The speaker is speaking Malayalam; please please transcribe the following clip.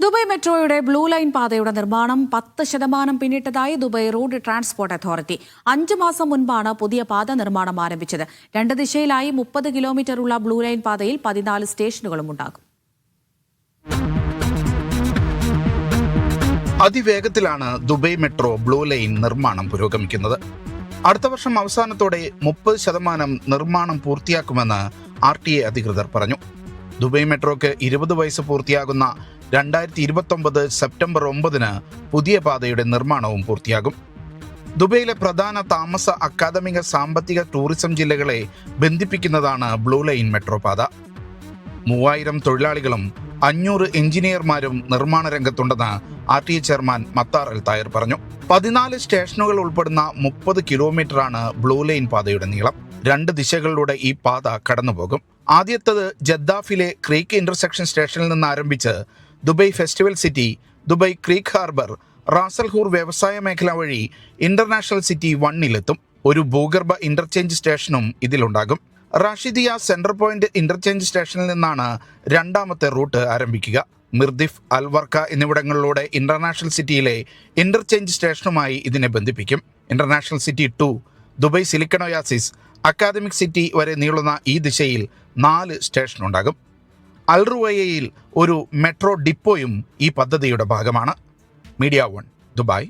ദുബായ് മെട്രോയുടെ ബ്ലൂ ലൈൻ പാതയുടെ നിർമ്മാണം 10% പിന്നിട്ടതായി ദുബായ് റോഡ് ട്രാൻസ്പോർട്ട് അതോറിറ്റി. 5 മാസം മുൻപാണ് പുതിയ പാത നിർമ്മാണം ആരംഭിച്ചത്. 2 ദിശയിലായി 30 കിലോമീറ്ററുള്ള ബ്ലൂ ലൈൻ പാതയിൽ 14 സ്റ്റേഷനുകളും ഉണ്ടാകും. അതിവേഗത്തിലാണ് ദുബായ് മെട്രോ ബ്ലൂ ലൈൻ നിർമ്മാണം പുരോഗമിക്കുന്നത്. അടുത്ത വർഷം അവസാനത്തോടെ 30% നിർമ്മാണം പൂർത്തിയാക്കുമെന്ന് RTA അധികൃതർ പറഞ്ഞു. ദുബായ് മെട്രോയ്ക്ക് 20 വയസ്സ് പൂർത്തിയാകുന്ന 2029 സെപ്റ്റംബർ 9 പുതിയ പാതയുടെ നിർമ്മാണവും പൂർത്തിയാകും. ദുബൈയിലെ പ്രധാന താമസ, അക്കാദമിക, സാമ്പത്തിക, ടൂറിസം ജില്ലകളെ ബന്ധിപ്പിക്കുന്നതാണ് ബ്ലൂ ലൈൻ മെട്രോ പാത. 3000 തൊഴിലാളികളും 500 എഞ്ചിനീയർമാരും നിർമ്മാണ രംഗത്തുണ്ടെന്ന് RTA ചെയർമാൻ മത്താർ അൽ തായർ പറഞ്ഞു. 14 സ്റ്റേഷനുകൾ ഉൾപ്പെടുന്ന 30 കിലോമീറ്ററാണ് ബ്ലൂ ലൈൻ പാതയുടെ നീളം. 2 ദിശകളിലൂടെ ഈ പാത കടന്നുപോകും. ആദ്യത്തേത് ജദ്ദാഫിലെ ക്രീക്ക് ഇന്റർസെക്ഷൻ സ്റ്റേഷനിൽ നിന്ന് ആരംഭിച്ച് Dubai festival city, Dubai creek harbour, Ras Al Khor വ്യവസായ മേഖല വഴി ഇന്റർനാഷണൽ സിറ്റി 1-ലെത്തും. ഒരു ഭൂഗർഭ ഇന്റർചേഞ്ച് സ്റ്റേഷനും ഇതിലുണ്ടാകും. റാഷിദിയ സെൻട്രൽ പോയിന്റ് ഇന്റർചേഞ്ച് സ്റ്റേഷനിൽ നിന്നാണ് രണ്ടാമത്തെ റൂട്ട് ആരംഭിക്കുക. മിർദിഫ്, അൽവർക്ക എന്നിവിടങ്ങളിലൂടെ ഇന്റർനാഷണൽ സിറ്റിയിലെ ഇന്റർചേഞ്ച് സ്റ്റേഷനുമായി ഇതിനെ ബന്ധിപ്പിക്കും. International city 2, Dubai silicon oasis, academic city വരെ നീളുന്ന ഈ ദിശയിൽ 4 സ്റ്റേഷനുണ്ടാകും. അൽറുവയയിൽ ഒരു മെട്രോ ഡിപ്പോയും ഈ പദ്ധതിയുടെ ഭാഗമാണ്. Media 1, Dubai.